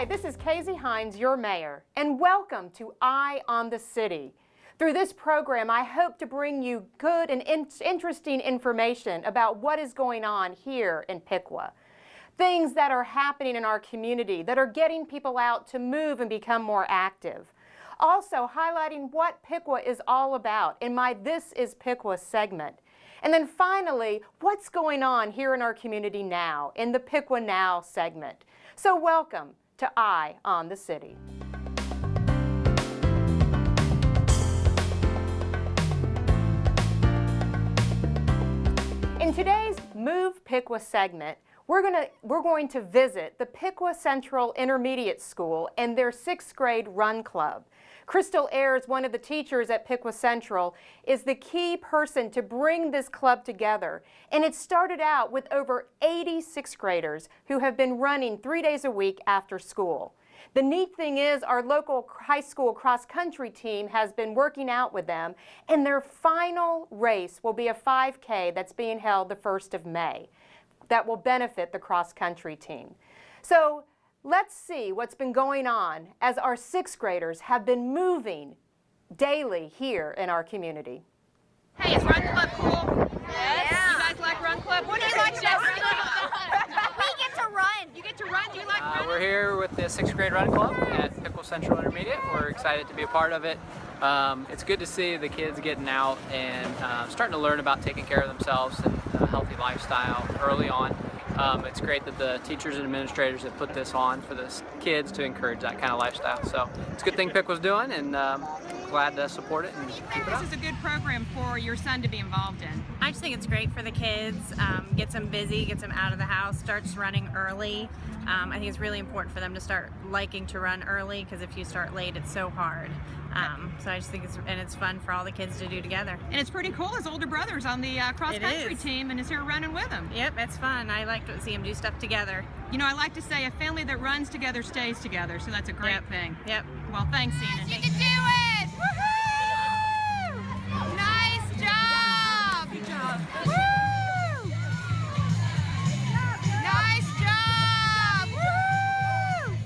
Hi, this is Kazy Hinds, your mayor, and welcome to Eye on the City. Through this program, I hope to bring you good and interesting information about what is going on here in Piqua. Things that are happening in our community that are getting people out to move and become more active. Also highlighting what Piqua is all about in my This is Piqua segment. And then finally, what's going on here in our community now in the Piqua Now segment. So welcome to Eye on the City. In today's Move Piqua segment, we're going to visit the Piqua Central Intermediate School and their 6th grade run club. Crystal Ayers, one of the teachers at Piqua Central, is the key person to bring this club together. And it started out with over 80 6th graders who have been running 3 days a week after school. The neat thing is our local high school cross-country team has been working out with them, and their final race will be a 5K that's being held the 1st of May that will benefit the cross-country team. So let's see what's been going on as our 6th graders have been moving daily here in our community. Hey, is Run Club cool? Yes. Yeah. You guys like Run Club? What do you like about Run Club? We get to run. You get to run? Do you like running? We're here with the 6th grade Run Club at Piqua Central Intermediate. We're excited to be a part of it. It's good to see the kids getting out and starting to learn about taking care of themselves and a healthy lifestyle early on. It's great that the teachers and administrators have put this on for the kids to encourage that kind of lifestyle. So it's a good thing Piqua's doing, and glad to support it and keep it up. This is a good program for your son to be involved in. I just think it's great for the kids, gets them busy, gets them out of the house, starts running early. I think it's really important for them to start liking to run early, because if you start late, it's so hard. So I just think it's fun for all the kids to do together. And it's pretty cool. His older brother's on the cross-country team and is here running with him. Yep, it's fun. I like to see them do stuff together. You know, I like to say a family that runs together stays together, so that's a great thing. Yep. Well, thanks, Enid. You can do it! Woohoo! Nice job! Good job. Woo! Nice job! Woo!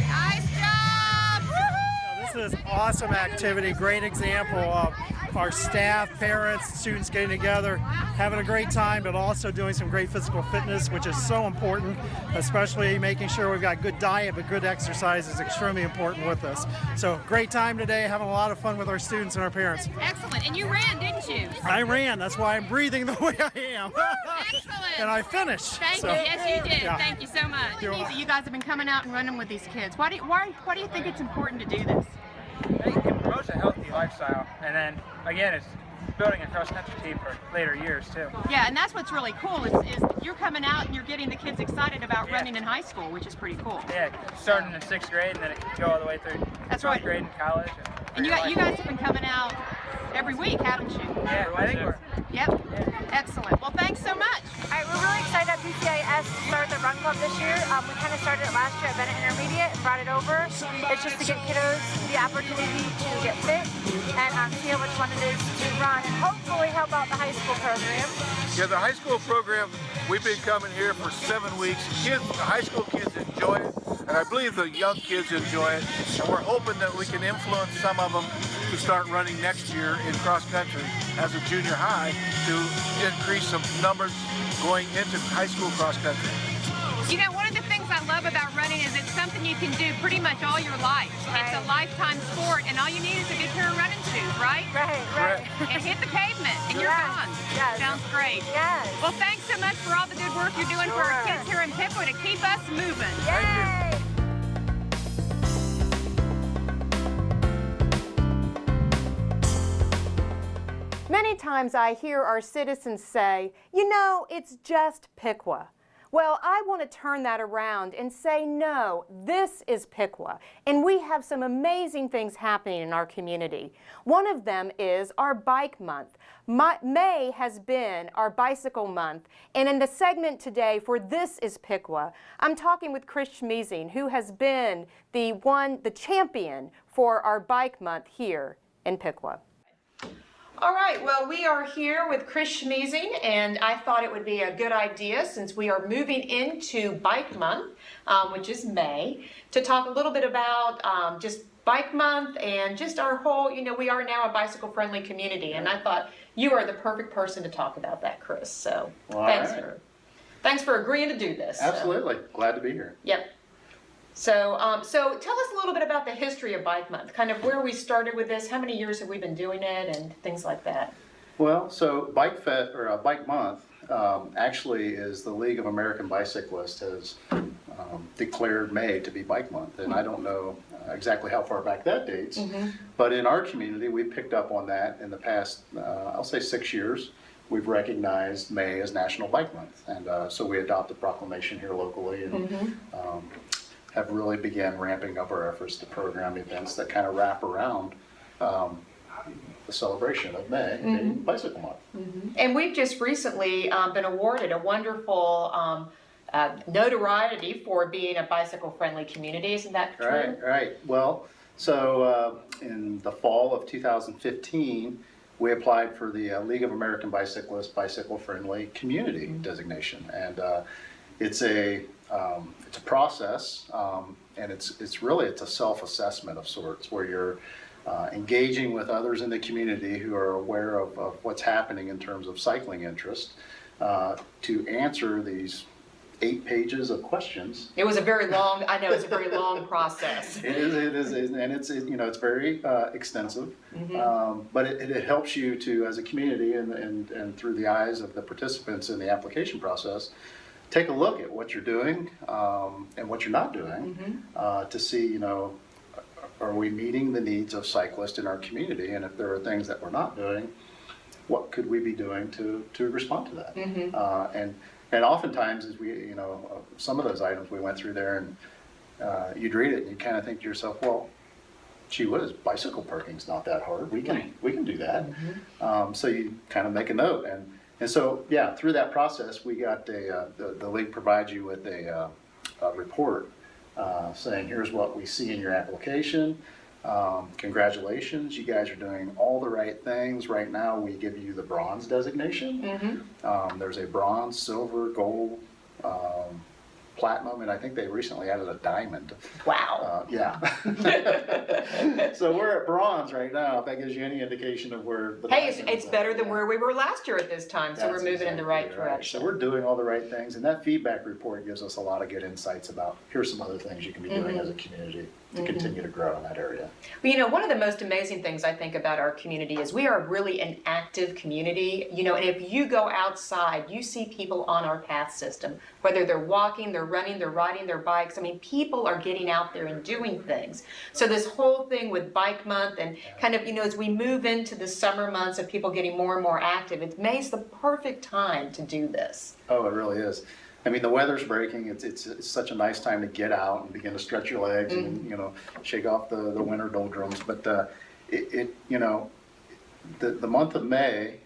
Nice job! Woohoo! This is an awesome activity, great example of our staff, parents, students getting together, having a great time, but also doing some great physical fitness, which is so important, especially making sure we've got good diet, but good exercise is extremely important with us. So great time today, having a lot of fun with our students and our parents. Excellent. And you ran, didn't you? I ran. That's why I'm breathing the way I am. Excellent. And I finished. Thank you. Yes, you did. Yeah. Thank you so much. You guys have been coming out and running with these kids. Why do you think it's important to do this? I think it promotes a healthy lifestyle, and then again, it's building a cross-country team for later years too. Yeah, and that's what's really cool is you're coming out and you're getting the kids excited about running in high school, which is pretty cool. Yeah, starting in 6th grade and then it can go all the way through 12th grade in college. And you guys have been coming out every week, haven't you? Yeah, I think we're. Yep. Excellent. Well, thanks so much. All right, we're really excited at PCIS to start the Run Club this year. We kind of started it last year at Bennett Intermediate and brought it over. It's just to get kiddos the opportunity to get fit and see how much fun it is to run and hopefully help out the high school program. Yeah, the high school program, we've been coming here for 7 weeks. The high school kids enjoy it, and I believe the young kids enjoy it. And we're hoping that we can influence some of them to start running next year in cross country as a junior high to increase some numbers going into high school cross country. You know, one of the things I love about running is it's something you can do pretty much all your life. Right. It's a lifetime sport, and all you need is a good pair of running shoes, right? Right. And hit the pavement, and you're gone. Yes. Sounds great. Yes. Well, thanks so much for all the good work you're doing for our kids here in Piqua to keep us moving. Yay! Many times I hear our citizens say, you know, it's just Piqua. Well, I want to turn that around and say, no, this is Piqua, and we have some amazing things happening in our community. One of them is our Bike Month. May has been our bicycle month, and in the segment today for This is Piqua, I'm talking with Chris Schmeezing, who has been the champion for our Bike Month here in Piqua. All right, well, we are here with Chris Schmeezing, and I thought it would be a good idea, since we are moving into Bike Month, which is May, to talk a little bit about just Bike Month and just our whole, we are now a bicycle-friendly community, and I thought you are the perfect person to talk about that, Chris. So Well, thanks for agreeing to do this. Absolutely. Glad to be here. Yep. So, so tell us a little bit about the history of Bike Month, kind of where we started with this, how many years have we been doing it, and things like that. Well, so Bike Month actually is the League of American Bicyclists has declared May to be Bike Month, and I don't know exactly how far back that dates, but in our community we picked up on that in the past, I'll say 6 years. We've recognized May as National Bike Month, and so we adopted proclamation here locally, and have really began ramping up our efforts to program events that kind of wrap around the celebration of May being Bicycle Month. And we've just recently been awarded a wonderful notoriety for being a bicycle-friendly community. Isn't that true? Right. Well, so in the fall of 2015, we applied for the League of American Bicyclists Bicycle-Friendly Community designation, and it's a process, and it's really a self-assessment of sorts, where you're engaging with others in the community who are aware of what's happening in terms of cycling interest, to answer these 8 pages of questions. It was a very long, I know it's a very long process. It is, and it's very extensive, but it helps you to, as a community, and through the eyes of the participants in the application process, take a look at what you're doing and what you're not doing, to see, are we meeting the needs of cyclists in our community, and if there are things that we're not doing, what could we be doing to respond to that? And oftentimes, as we, some of those items we went through there, and you'd read it and you kind of think to yourself, well, gee whiz, bicycle parking's not that hard. We can do that. So you kind of make a note, and so yeah, through that process, we got the league provides you with a report saying, here's what we see in your application. Congratulations, you guys are doing all the right things. Right now, we give you the bronze designation. There's a bronze, silver, gold, platinum, and I think they recently added a diamond. Wow. Yeah. So we're at bronze right now, if that gives you any indication of where the Hey, it's better than where we were last year at this time, so That's we're moving in the right exactly direction. So we're doing all the right things, and that feedback report gives us a lot of good insights about, here's some other things you can be doing as a community to continue to grow in that area. Well, one of the most amazing things I think about our community is we are really an active community, and if you go outside, you see people on our path system, whether they're walking, they're running, they're riding their bikes. I mean, people are getting out there and doing things. So this whole thing with Bike Month and kind of, as we move into the summer months of people getting more and more active, it May's the perfect time to do this. Oh, it really is. I mean, the weather's breaking. It's such a nice time to get out and begin to stretch your legs and shake off the winter doldrums. But the month of May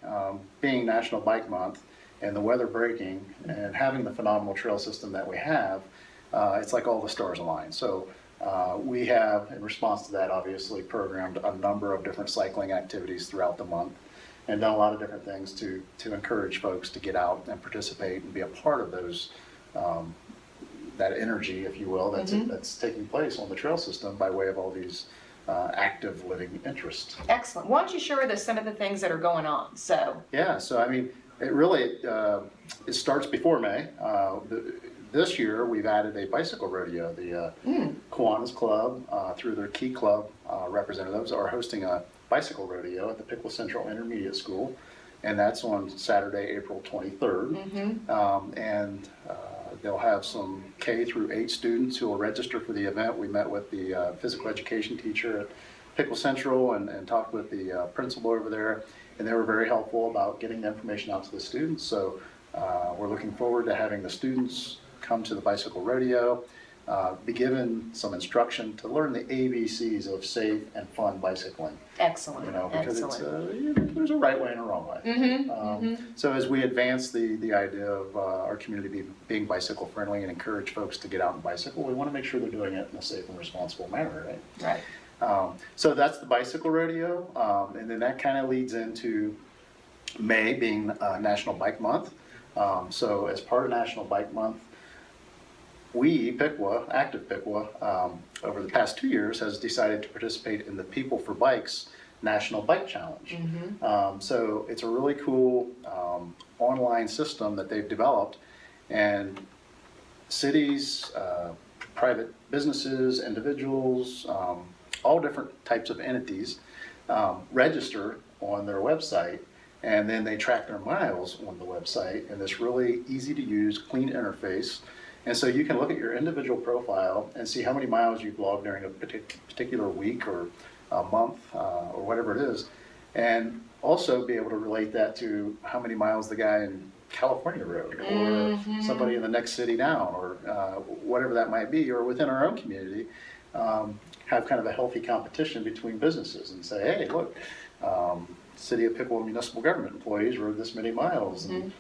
being National Bike Month, and the weather breaking and having the phenomenal trail system that we have, it's like all the stars align. So we have, in response to that, obviously programmed a number of different cycling activities throughout the month, and done a lot of different things to encourage folks to get out and participate and be a part of those, that energy, if you will, that's taking place on the trail system by way of all these active living interests. Excellent. Why don't you share with us some of the things that are going on? Yeah, so I mean, it really, it starts before May. This year, we've added a bicycle rodeo. The Kiwanis Club, through their Key Club representatives, are hosting a bicycle rodeo at the Piqua Central Intermediate School, and that's on Saturday, April 23rd. And they'll have some K through 8 students who will register for the event. We met with the physical education teacher at Piqua Central and talked with the principal over there, and they were very helpful about getting the information out to the students. So we're looking forward to having the students come to the bicycle rodeo, be given some instruction to learn the ABCs of safe and fun bicycling. Excellent. Because Excellent. there's a right way and a wrong way. So as we advance the idea of our community being bicycle friendly and encourage folks to get out and bicycle, we want to make sure they're doing it in a safe and responsible manner, right? Right. So that's the bicycle rodeo, and then that kind of leads into May being National Bike Month. So as part of National Bike Month, we, Piqua, Active Piqua, over the past 2 years has decided to participate in the People for Bikes National Bike Challenge. So it's a really cool online system that they've developed, and cities, private businesses, individuals, all different types of entities register on their website, and then they track their miles on the website in this really easy to use, clean interface. And so you can look at your individual profile and see how many miles you've logged during a particular week or a month or whatever it is, and also be able to relate that to how many miles the guy in California rode, or somebody in the next city down, or whatever that might be, or within our own community, have kind of a healthy competition between businesses and say, hey, look, City of Piqua municipal government employees rode this many miles, and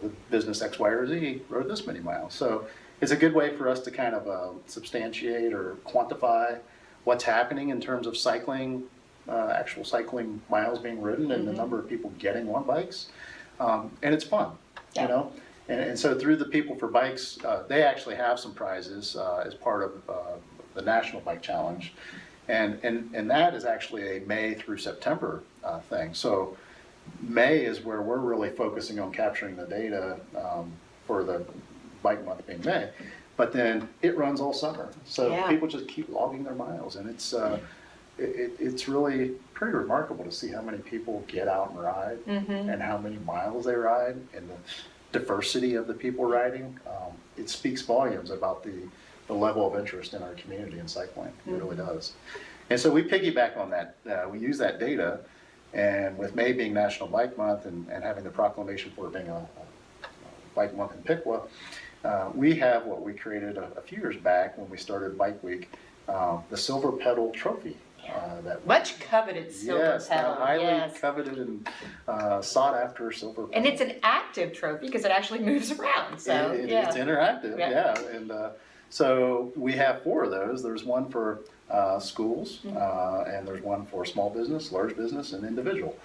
the business X, Y, or Z rode this many miles. So it's a good way for us to kind of substantiate or quantify what's happening in terms of cycling, actual cycling miles being ridden, and the number of people getting on bikes. And it's fun, you know? And so through the People for Bikes, they actually have some prizes as part of the National Bike Challenge. And that is actually a May through September thing. So May is where we're really focusing on capturing the data for the bike month being May. But then it runs all summer. So people just keep logging their miles. And it's really pretty remarkable to see how many people get out and ride and how many miles they ride and the diversity of the people riding. It speaks volumes about the level of interest in our community in cycling. It really does. And so we piggyback on that. We use that data, and with May being National Bike Month and having the proclamation for it being a bike month in Piqua, we have what we created a few years back when we started Bike Week, the Silver Pedal Trophy. Much coveted silver pedal. Highly coveted and sought after silver pedal. And it's an active trophy because it actually moves around. So it's interactive, And so we have 4 of those. There's one for schools, and there's one for small business, large business, and individual.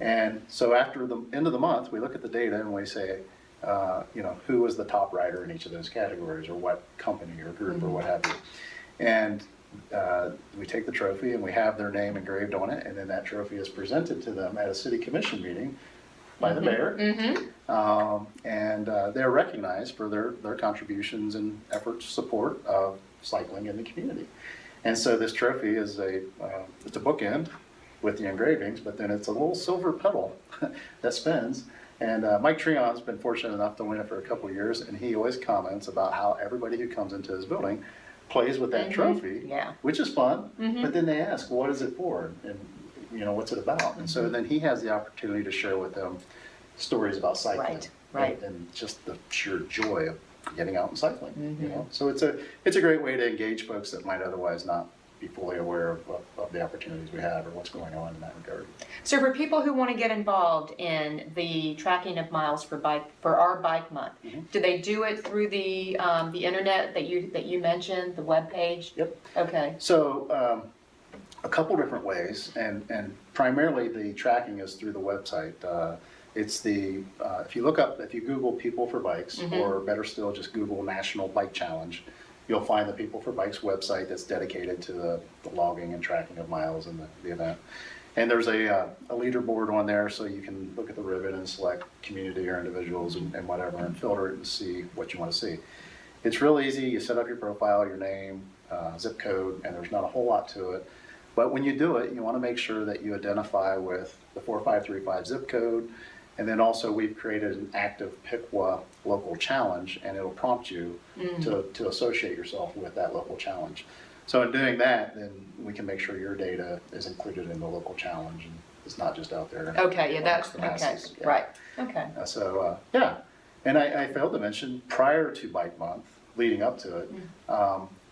And so after the end of the month, we look at the data and we say, who was the top rider in each of those categories, or what company or group or what have you. And we take the trophy and we have their name engraved on it, and then that trophy is presented to them at a city commission meeting by the mayor, and they're recognized for their contributions and efforts support of cycling in the community. And so this trophy is it's a bookend with the engravings, but then it's a little silver pedal that spins. And Mike Treon's been fortunate enough to win it for a couple of years, and he always comments about how everybody who comes into his building plays with that trophy, which is fun, but then they ask, what is it for? And what's it about? And so then he has the opportunity to share with them stories about cycling, and just the sheer joy of getting out and cycling. So it's a great way to engage folks that might otherwise not be fully aware of the opportunities we have or what's going on in that regard. So for people who want to get involved in the tracking of miles for our bike month, do they do it through the internet that you mentioned, the web page? Yep. Okay. So a couple different ways, and primarily the tracking is through the website. It's if you Google People for Bikes, or better still, just Google National Bike Challenge, you'll find the People for Bikes website that's dedicated to the logging and tracking of miles in the event. And there's a leaderboard on there, so you can look at the ribbon and select community or individuals and whatever, and filter it and see what you want to see. It's real easy. You set up your profile, your name, zip code, and there's not a whole lot to it. But when you do it, you want to make sure that you identify with the 4535 zip code. And then also we've created an active Piqua local challenge, and it'll prompt you to associate yourself with that local challenge. So in doing that, then we can make sure your data is included in the local challenge and it's not just out there. Okay, that's okay, right. Okay. And I failed to mention, prior to Bike Month, leading up to it,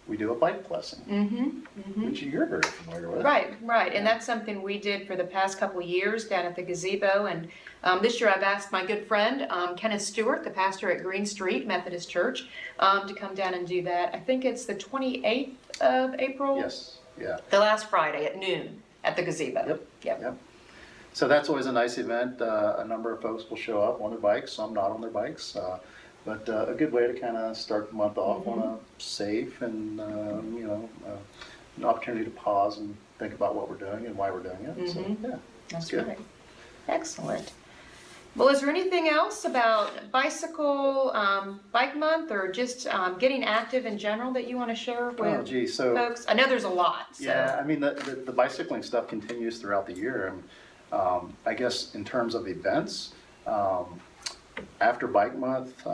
we do a bike lesson, which you're very familiar with. Right, and that's something we did for the past couple of years down at the gazebo. And this year I've asked my good friend, Kenneth Stewart, the pastor at Green Street Methodist Church, to come down and do that. I think it's the 28th of April? Yes. Yeah. The last Friday at noon at the gazebo. Yep. Yep. So that's always a nice event. A number of folks will show up on their bikes, some not on their bikes. But a good way to kind of start the month off on a safe and, an opportunity to pause and think about what we're doing and why we're doing it. So, yeah, That's good. right. Excellent. Well, is there anything else about bicycle bike month or just getting active in general that you want to share with Oh, gee, so folks? I know there's a lot. So. yeah, I mean the bicycling stuff continues throughout the year, and I guess in terms of events, after Bike Month,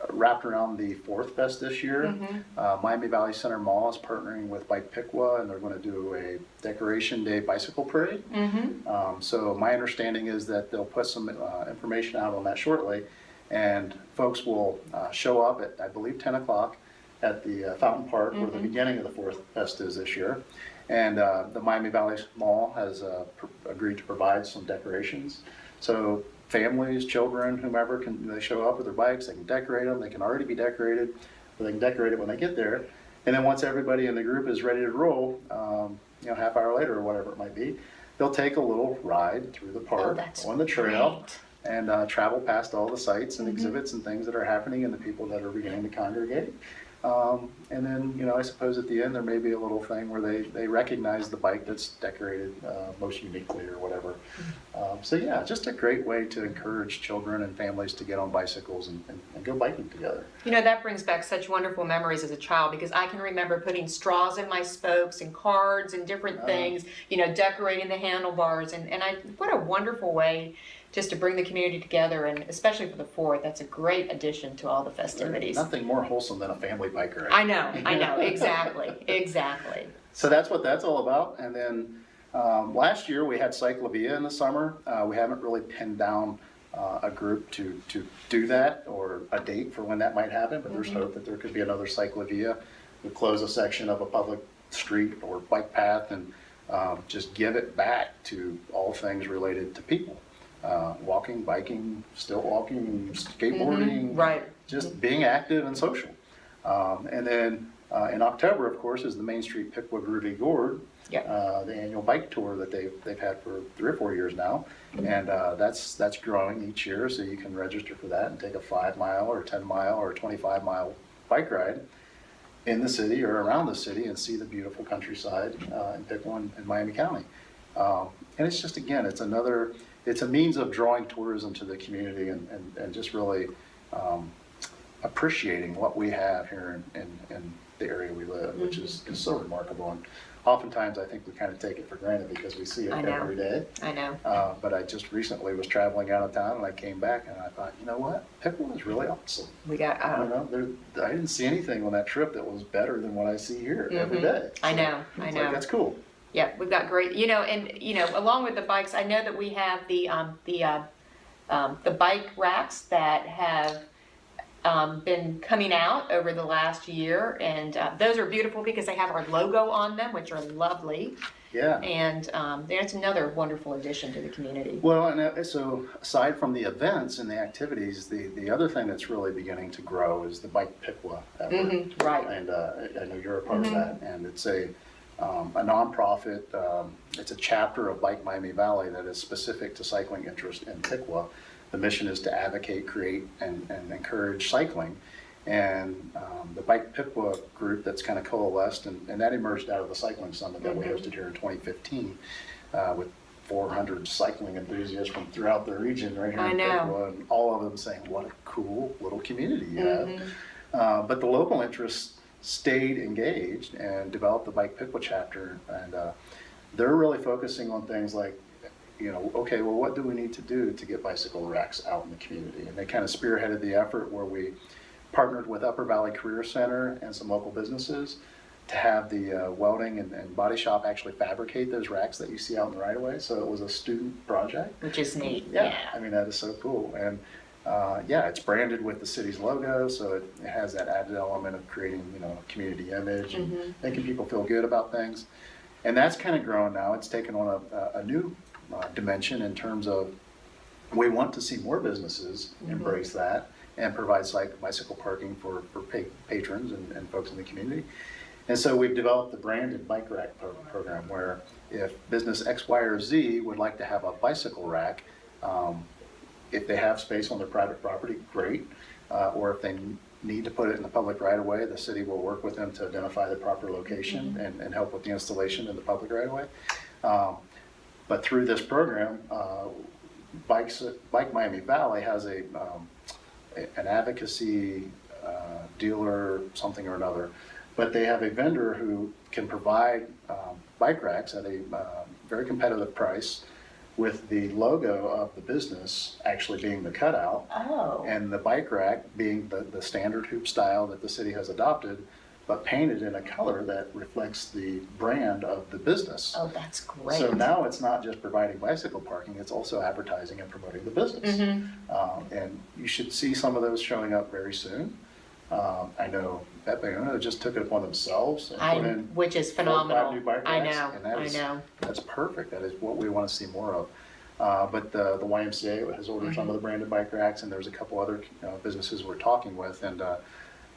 wrapped around the Fourth Fest this year, Miami Valley Center Mall is partnering with Bike Piqua, and they're going to do a Decoration Day bicycle parade. So my understanding is that they'll put some information out on that shortly, and folks will show up at, I believe, 10 o'clock at the Fountain Park, where the beginning of the Fourth Fest is this year. And the Miami Valley Mall has agreed to provide some decorations. So families, children, whomever, they show up with their bikes, they can decorate them, they can already be decorated, or they can decorate it when they get there. And then once everybody in the group is ready to roll, half hour later or whatever it might be, they'll take a little ride through the park on the trail and travel past all the sites and exhibits and things that are happening and the people that are beginning to congregate. And then, I suppose at the end there may be a little thing where they recognize the bike that's decorated most uniquely or whatever. So yeah, just a great way to encourage children and families to get on bicycles and go biking together. That brings back such wonderful memories as a child, because I can remember putting straws in my spokes and cards and different things, decorating the handlebars. And what a wonderful way just to bring the community together, and especially for the Fourth, that's a great addition to all the festivities. Nothing more wholesome than a family bike ride. I know, exactly. So that's what that's all about. And then last year we had Cyclavia in the summer. We haven't really pinned down a group to do that or a date for when that might happen, but there's hope that there could be another Cyclavia. We close a section of a public street or bike path and just give it back to all things related to people. Walking, biking, still walking, skateboarding, just being active and social. And then in October, of course, is the Main Street Piqua Groovy Gourd, the annual bike tour that they've had for 3 or 4 years now. And that's growing each year, so you can register for that and take a 5-mile or 10-mile or 25-mile bike ride in the city or around the city and see the beautiful countryside in Piqua and Miami County. And it's just, again, it's a means of drawing tourism to the community and just really appreciating what we have here in the area we live, which is so remarkable. And oftentimes I think we kind of take it for granted because we see it every day. I know. But I just recently was traveling out of town and I came back and I thought, you know what? Piqua is really awesome. We got. I didn't see anything on that trip that was better than what I see here every day. So I know. Like, that's cool. Yeah, we've got great, along with the bikes, I know that we have the bike racks that have been coming out over the last year, and those are beautiful because they have our logo on them, which are lovely. Yeah. And that's another wonderful addition to the community. Well, and so aside from the events and the activities, the other thing that's really beginning to grow is the Bike Piqua effort. Right. And I know you're a part of that, and it's a nonprofit. It's a chapter of Bike Miami Valley that is specific to cycling interest in Piqua. The mission is to advocate, create, and encourage cycling. And the Bike Piqua group that's kind of coalesced, and that emerged out of the cycling summit that we hosted here in 2015 with 400 cycling enthusiasts from throughout the region right here in Piqua, and all of them saying, what a cool little community you have. But the local interests stayed engaged and developed the Bike Piqua chapter, and they're really focusing on things like, okay, well, what do we need to do to get bicycle racks out in the community? And they kind of spearheaded the effort where we partnered with Upper Valley Career Center and some local businesses to have the welding and body shop actually fabricate those racks that you see out in the right of way. So it was a student project. Which is neat. Yeah. I mean, that is so cool. And it's branded with the city's logo, so it has that added element of creating, a community image and making people feel good about things. And that's kind of grown now. It's taken on a new dimension in terms of we want to see more businesses embrace that and provide bicycle parking for patrons and folks in the community. And so we've developed the branded bike rack program where if business X, Y, or Z would like to have a bicycle rack, if they have space on their private property, great. Or if they need to put it in the public right of way, the city will work with them to identify the proper location and help with the installation in the public right of way. But through this program, Bike Miami Valley has an advocacy dealer, something or another, but they have a vendor who can provide bike racks at a very competitive price, with the logo of the business actually being the cutout, and the bike rack being the standard hoop style that the city has adopted, but painted in a color that reflects the brand of the business. Oh, that's great. So now it's not just providing bicycle parking, it's also advertising and promoting the business. And you should see some of those showing up very soon. I know Epiona just took it upon themselves and put in which is 4 or 5 phenomenal. new bike I racks, know, and that is, I know. that's perfect. That is what we want to see more of. But the YMCA has ordered some of the branded bike racks, and there's a couple other businesses we're talking with, and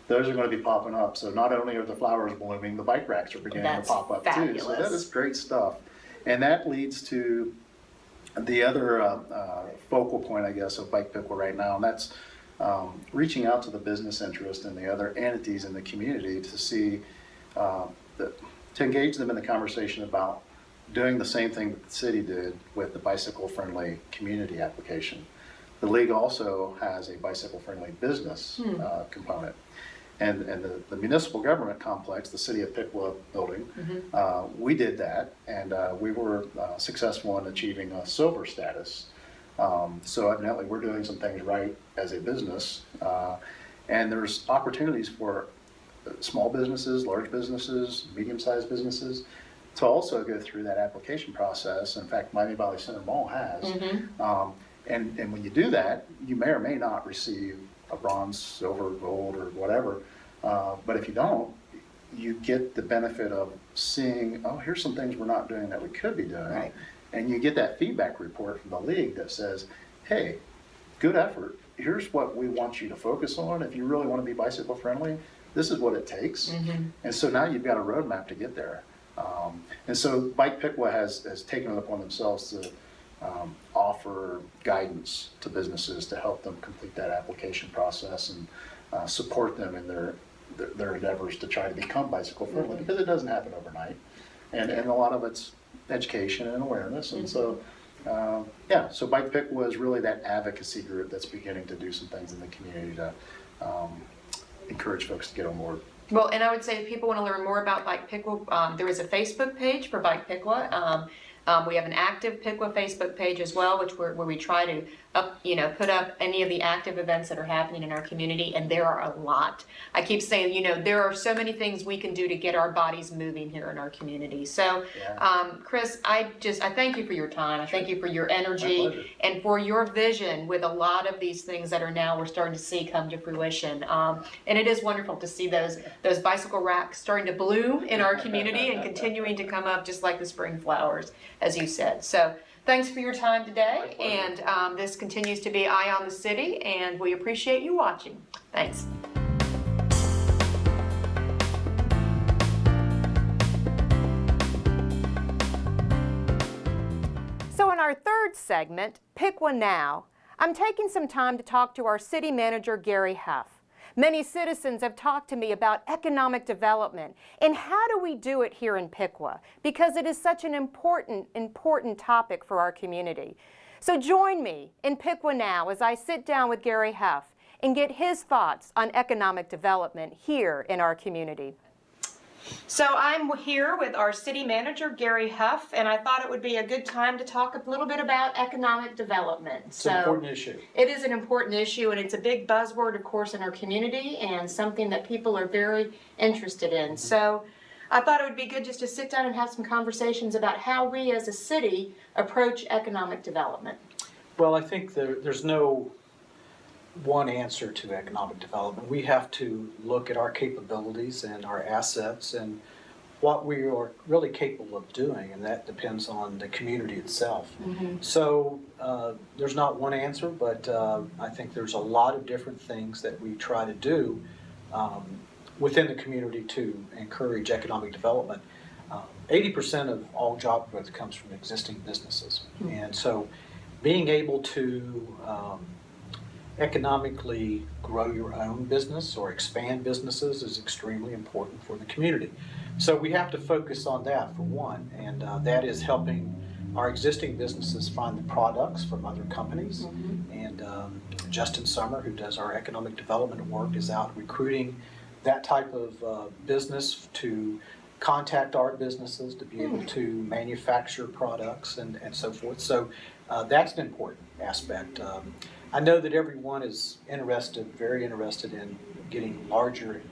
those are going to be popping up. So not only are the flowers blooming, the bike racks are beginning to pop up too. So that is great stuff. And that leads to the other focal point, I guess, of Bike Piqua right now, and that's reaching out to the business interest and the other entities in the community to see, to engage them in the conversation about doing the same thing that the city did with the bicycle-friendly community application. The league also has a bicycle-friendly business component. And the municipal government complex, the City of Piqua building, we did that, and we were successful in achieving a silver status. So evidently we're doing some things right as a business, and there's opportunities for small businesses, large businesses, medium-sized businesses to also go through that application process. In fact, Miami Valley Center Mall has. And when you do that, you may or may not receive a bronze, silver, gold, or whatever. But if you don't, you get the benefit of seeing, oh, here's some things we're not doing that we could be doing. Right. And you get that feedback report from the league that says, hey, good effort. Here's what we want you to focus on. If you really want to be bicycle friendly, this is what it takes. And so now you've got a roadmap to get there. And so Bike Piqua has taken it upon themselves to offer guidance to businesses to help them complete that application process and support them in their endeavors to try to become bicycle friendly, because it doesn't happen overnight. And a lot of it's education and awareness. And so, yeah, so Bike Piqua is really that advocacy group that's beginning to do some things in the community to encourage folks to get on board. Well, and I would say if people want to learn more about Bike Piqua, there is a Facebook page for Bike Piqua. We have an active Piqua Facebook page as well, where we try to put up any of the active events that are happening in our community, and there are a lot. I keep saying, there are so many things we can do to get our bodies moving here in our community. So, Chris, I thank you for your time. I thank you for your energy and for your vision with a lot of these things that are now we're starting to see come to fruition. And it is wonderful to see those bicycle racks starting to bloom in our community and continuing to come up just like the spring flowers, as you said. So thanks for your time today, and this continues to be Eye on the City, and we appreciate you watching. Thanks. So in our third segment, Piqua Now, I'm taking some time to talk to our city manager, Gary Huff. Many citizens have talked to me about economic development and how do we do it here in Piqua, because it is such an important topic for our community. So join me in Piqua Now as I sit down with Gary Huff and get his thoughts on economic development here in our community. So I'm here with our city manager, Gary Huff, and I thought it would be a good time to talk a little bit about economic development. It's an important issue. It is an important issue, and it's a big buzzword, of course, in our community, and something that people are very interested in. So I thought it would be good just to sit down and have some conversations about how we as a city approach economic development. Well, I think there's no one answer to economic development. We have to look at our capabilities and our assets and what we are really capable of doing, and that depends on the community itself. So there's not one answer, but I think there's a lot of different things that we try to do within the community to encourage economic development. 80% of all job growth comes from existing businesses. And so being able to economically grow your own business or expand businesses is extremely important for the community. So we have to focus on that for one, and that is helping our existing businesses find the products from other companies. And Justin Summer, who does our economic development work, is out recruiting that type of business to contact our businesses to be able to manufacture products and so forth. So that's an important aspect. I know that everyone is interested, very interested in getting larger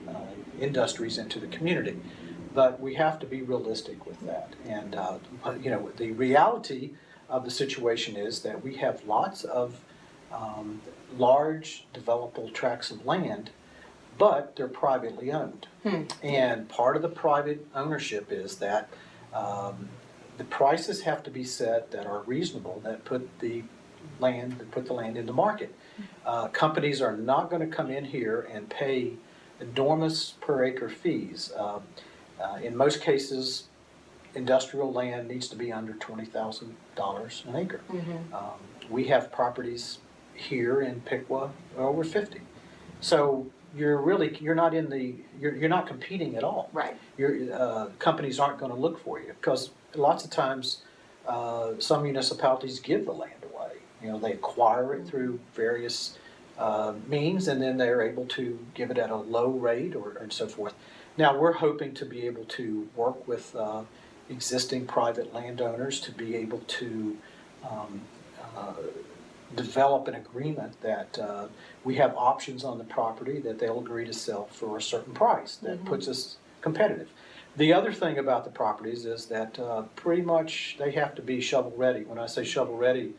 industries into the community, but we have to be realistic with that. And you know, the reality of the situation is that we have lots of large developable tracts of land, but they're privately owned. And part of the private ownership is that the prices have to be set that are reasonable, that put the land in the market. Companies are not going to come in here and pay enormous per acre fees. In most cases, industrial land needs to be under $20,000 an acre. We have properties here in Piqua over 50. So you're not competing at all. Right. Companies aren't going to look for you because lots of times some municipalities give the land away. You know, they acquire it through various means, and then they're able to give it at a low rate and so forth. Now we're hoping to be able to work with existing private landowners to be able to develop an agreement that we have options on the property that they'll agree to sell for a certain price that puts us competitive. The other thing about the properties is that pretty much they have to be shovel ready. When I say shovel ready,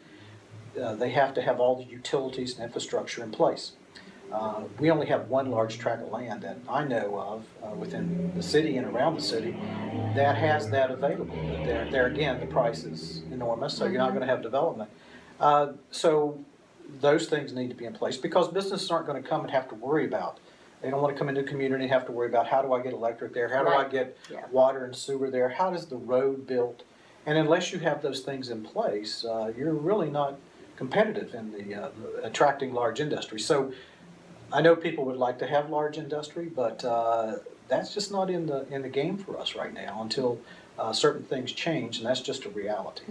they have to have all the utilities and infrastructure in place. We only have one large tract of land that I know of within the city and around the city that has that available. But there again, the price is enormous, so you're not going to have development. So those things need to be in place because businesses aren't going to come and have to worry about. They don't want to come into the community and have to worry about how do I get electric there, how do I get water and sewer there, how does the road built. And unless you have those things in place, you're really not competitive in the attracting large industry. So I know people would like to have large industry, but that's just not in the game for us right now until certain things change, and that's just a reality.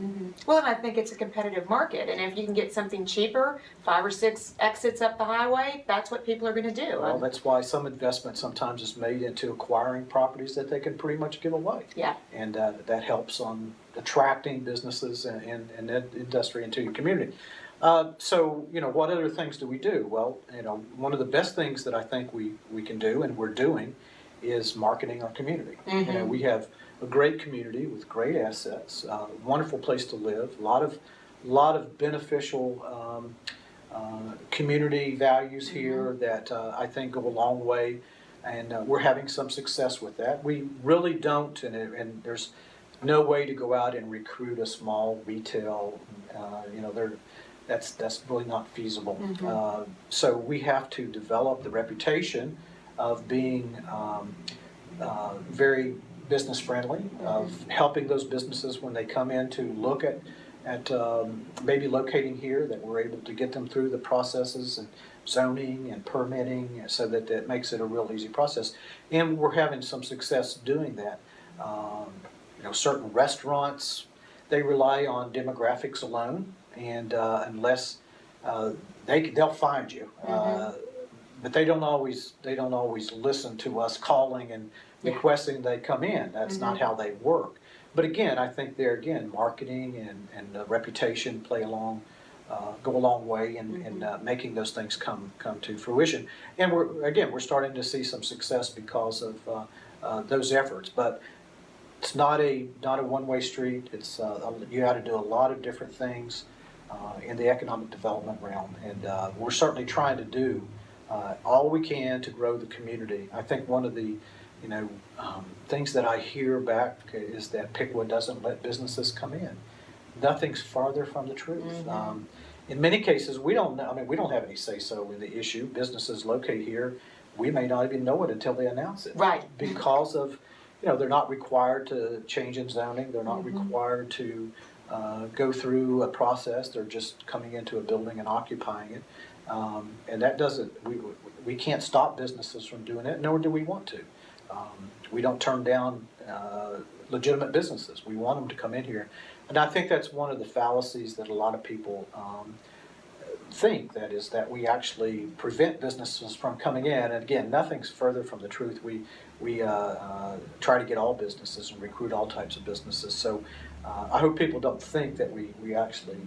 Well, and I think it's a competitive market, and if you can get something cheaper, 5 or 6 exits up the highway, that's what people are going to do. Well, that's why some investment sometimes is made into acquiring properties that they can pretty much give away. Yeah. And that helps on attracting businesses and that industry into your community. So, you know, what other things do we do? Well, you know, one of the best things that I think we can do, and we're doing, is marketing our community. You know, we have a great community with great assets, wonderful place to live, a lot of beneficial community values here that I think go a long way, and we're having some success with that. We really don't, and there's no way to go out and recruit a small retail, you know, that's really not feasible. So we have to develop the reputation of being very business friendly, of helping those businesses when they come in to look at maybe locating here, that we're able to get them through the processes and zoning and permitting so that that makes it a real easy process. And we're having some success doing that. You know, certain restaurants, they rely on demographics alone, and unless they'll find you, but they don't always listen to us calling and requesting they come in. That's not how they work. But again, I think marketing and reputation go a long way in making those things come to fruition. And we're starting to see some success because of those efforts. But it's not a one-way street. It's you got to do a lot of different things in the economic development realm, and we're certainly trying to do all we can to grow the community. I think one of the things that I hear back is that Piqua doesn't let businesses come in. Nothing's farther from the truth. In many cases, we don't have any say-so in the issue. Businesses locate here. we may not even know it until they announce it. Right. Because of, they're not required to change in zoning, they're not required to go through a process, they're just coming into a building and occupying it. And that doesn't, we can't stop businesses from doing it, nor do we want to. We don't turn down legitimate businesses. We want them to come in here. And I think that's one of the fallacies that a lot of people think, that is that we actually prevent businesses from coming in. And again, nothing's further from the truth. We try to get all businesses and recruit all types of businesses. So I hope people don't think that we actually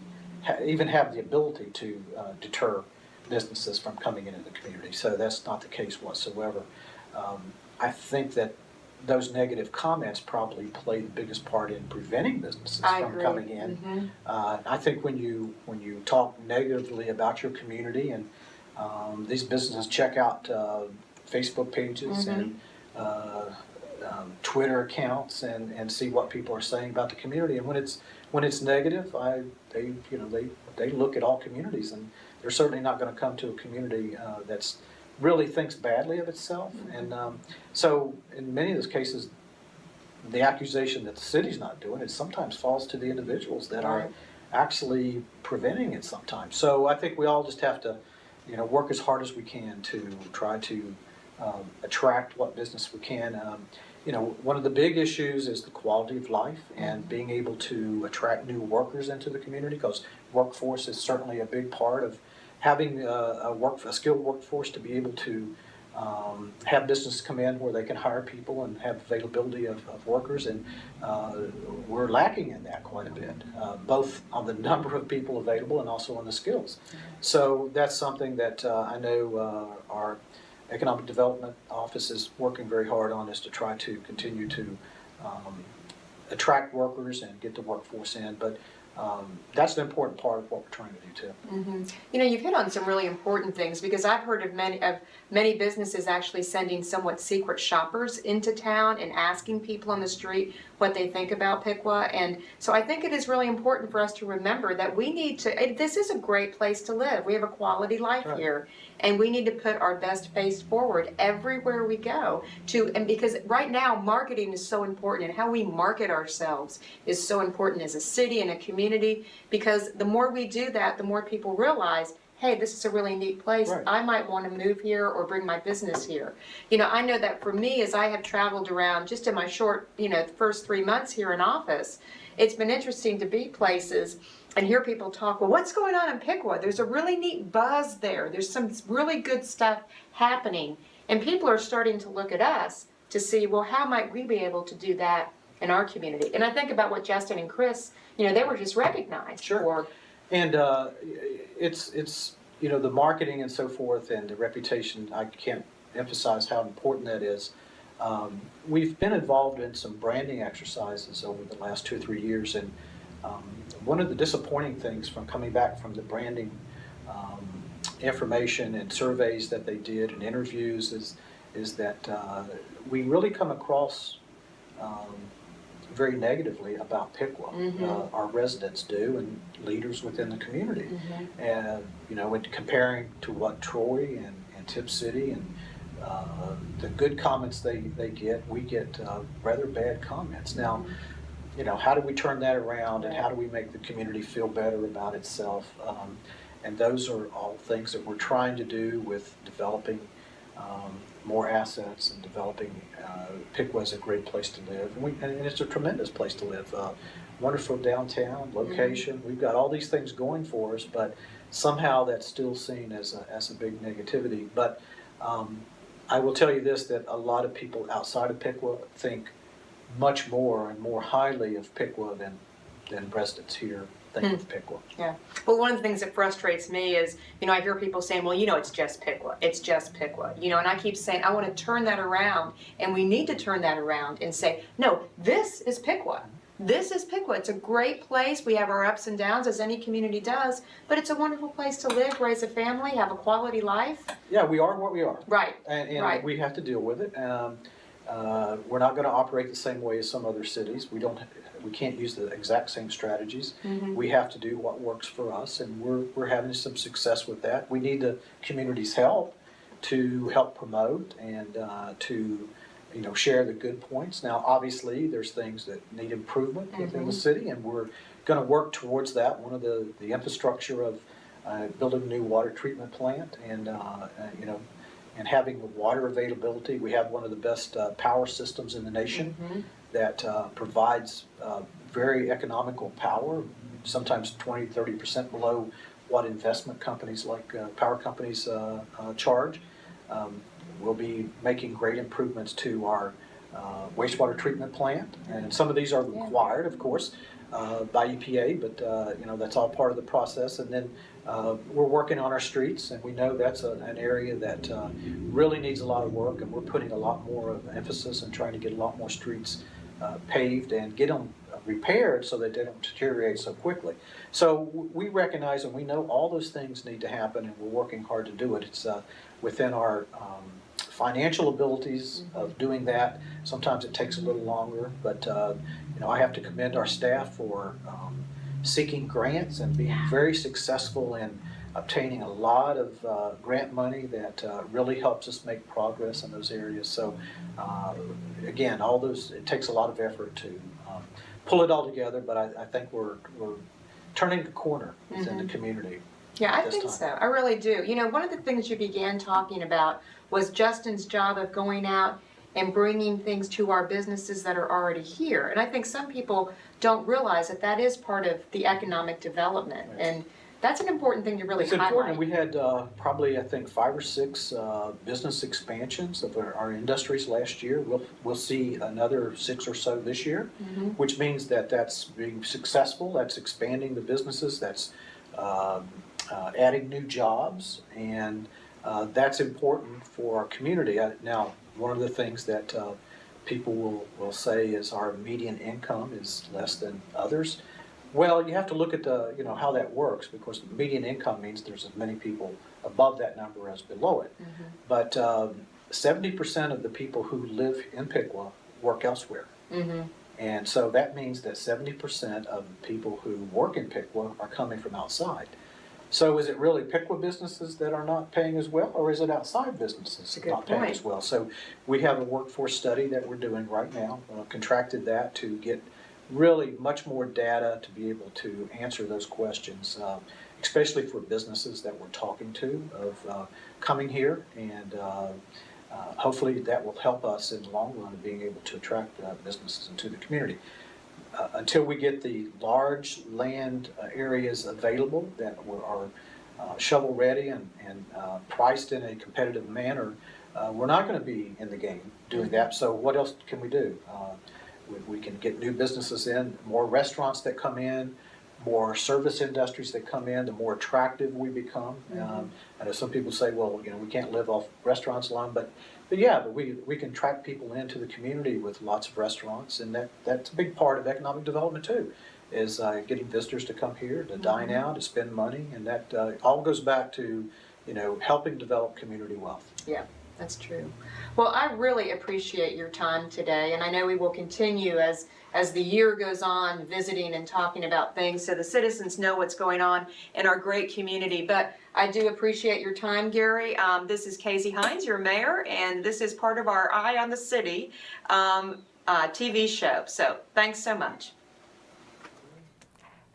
even have the ability to deter businesses from coming into the community. So that's not the case whatsoever. I think that those negative comments probably play the biggest part in preventing businesses from coming in. I think when you talk negatively about your community, and these businesses check out Facebook pages and Twitter accounts and see what people are saying about the community, and when it's negative, they look at all communities, and they're certainly not going to come to a community that's really thinks badly of itself. And so in many of those cases, the accusation that the city's not doing it sometimes falls to the individuals that are actually preventing it sometimes. So I think we all just have to, work as hard as we can to try to attract what business we can. One of the big issues is the quality of life and being able to attract new workers into the community, because workforce is certainly a big part of having a skilled workforce to be able to have businesses come in where they can hire people and have availability of workers, and we're lacking in that quite a bit, both on the number of people available and also on the skills. So that's something that I know our Economic Development Office is working very hard on, is to try to continue to attract workers and get the workforce in. But that's an important part of what we're trying to do too. You've hit on some really important things, because I've heard of many businesses actually sending somewhat secret shoppers into town and asking people on the street what they think about Piqua. And so I think it is really important for us to remember that we need to, this is a great place to live. We have a quality life here, and we need to put our best face forward everywhere we go and because right now marketing is so important, and how we market ourselves is so important as a city and a community, because the more we do that, the more people realize, hey, this is a really neat place. I might want to move here or bring my business here. I know that for me, as I have traveled around just in my short, the first 3 months here in office, it's been interesting to be places and hear people talk, well, what's going on in Piqua? There's a really neat buzz there. There's some really good stuff happening. And people are starting to look at us to see, well, how might we be able to do that in our community? And I think about what Justin and Chris, they were just recognized for. And it's the marketing and so forth and the reputation, I can't emphasize how important that is. We've been involved in some branding exercises over the last 2 or 3 years, and one of the disappointing things from coming back from the branding information and surveys that they did and interviews is that we really come across very negatively about Piqua. Our residents do, and leaders within the community. And when comparing to what Troy and Tip City and the good comments they get, we get rather bad comments. Now, how do we turn that around, and how do we make the community feel better about itself? And those are all things that we're trying to do with developing more assets and developing Piqua is a great place to live, and it's a tremendous place to live. Wonderful downtown location. We've got all these things going for us, but somehow that's still seen as a big negativity. But I will tell you this, that a lot of people outside of Piqua think much more and more highly of Piqua than residents here think of Piqua. Yeah. Well, one of the things that frustrates me is, I hear people saying, well, it's just Piqua. It's just Piqua. And I keep saying, I want to turn that around, and we need to turn that around and say, no, this is Piqua. This is Piqua. It's a great place. We have our ups and downs, as any community does, but it's a wonderful place to live, raise a family, have a quality life. Yeah, we are what we are. Right. And we have to deal with it. We're not going to operate the same way as some other cities. We can't use the exact same strategies. We have to do what works for us, and we're having some success with that. We need the community's help. to help promote and to share the good points. Now, obviously, there's things that need improvement within the city, and we're going to work towards that. One of the infrastructure of building a new water treatment plant and and having the water availability. We have one of the best power systems in the nation that provides very economical power, sometimes 20-30% below what investment companies like power companies charge. We'll be making great improvements to our wastewater treatment plant, and some of these are required, of course, by EPA, but that's all part of the process. And then we're working on our streets, and we know that's an area that really needs a lot of work, and we're putting a lot more of emphasis and trying to get a lot more streets paved and get them repaired so that they don't deteriorate so quickly. So we recognize and we know all those things need to happen, and we're working hard to do it. It's within our financial abilities of doing that. Sometimes it takes a little longer, but I have to commend our staff for seeking grants and being very successful in obtaining a lot of grant money that really helps us make progress in those areas. So again, all those, it takes a lot of effort to pull it all together, but I think we're turning the corner within the community. Yeah, I think so. I really do. One of the things you began talking about was Justin's job of going out and bringing things to our businesses that are already here. And I think some people don't realize that that is part of the economic development. Right. And that's an important thing to really highlight. It's important. We had probably, I think, 5 or 6 business expansions of our industries last year. We'll see another 6 or so this year, which means that that's being successful. That's expanding the businesses. That's adding new jobs, and that's important for our community. Now, one of the things that people will say is our median income is less than others. Well, you have to look at the how that works, because the median income means there's as many people above that number as below it. But 70% of the people who live in Piqua work elsewhere. And so that means that 70% of the people who work in Piqua are coming from outside. So is it really Piqua businesses that are not paying as well, or is it outside businesses not paying as well? So we have a workforce study that we're doing right now, contracted that to get really much more data to be able to answer those questions, especially for businesses that we're talking to of coming here, and hopefully that will help us in the long run of being able to attract businesses into the community. Until we get the large land areas available that are shovel ready and priced in a competitive manner, we're not going to be in the game doing that. So what else can we do? We can get new businesses in, more restaurants that come in, more service industries that come in, the more attractive we become. I know some people say, well, we can't live off restaurants alone, but yeah, but we can attract people into the community with lots of restaurants, and that's a big part of economic development too, is getting visitors to come here, to dine out, to spend money, and that all goes back to, helping develop community wealth. Yeah. That's true. Well, I really appreciate your time today, and I know we will continue as the year goes on, visiting and talking about things so the citizens know what's going on in our great community. But I do appreciate your time, Gary. This is Kazy Hinds, your mayor, and this is part of our Eye on the City TV show. So thanks so much.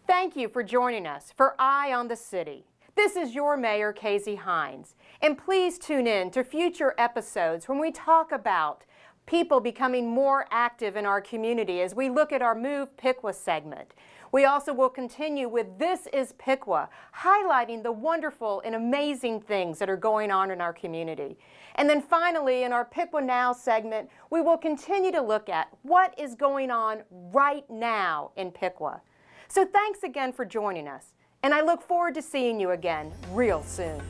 Thank you for joining us for Eye on the City. This is your Mayor, Kazy Hinds, and please tune in to future episodes when we talk about people becoming more active in our community as we look at our Move Piqua segment. We also will continue with This is Piqua, highlighting the wonderful and amazing things that are going on in our community. And then finally, in our Piqua Now segment, we will continue to look at what is going on right now in Piqua. So thanks again for joining us. And I look forward to seeing you again real soon.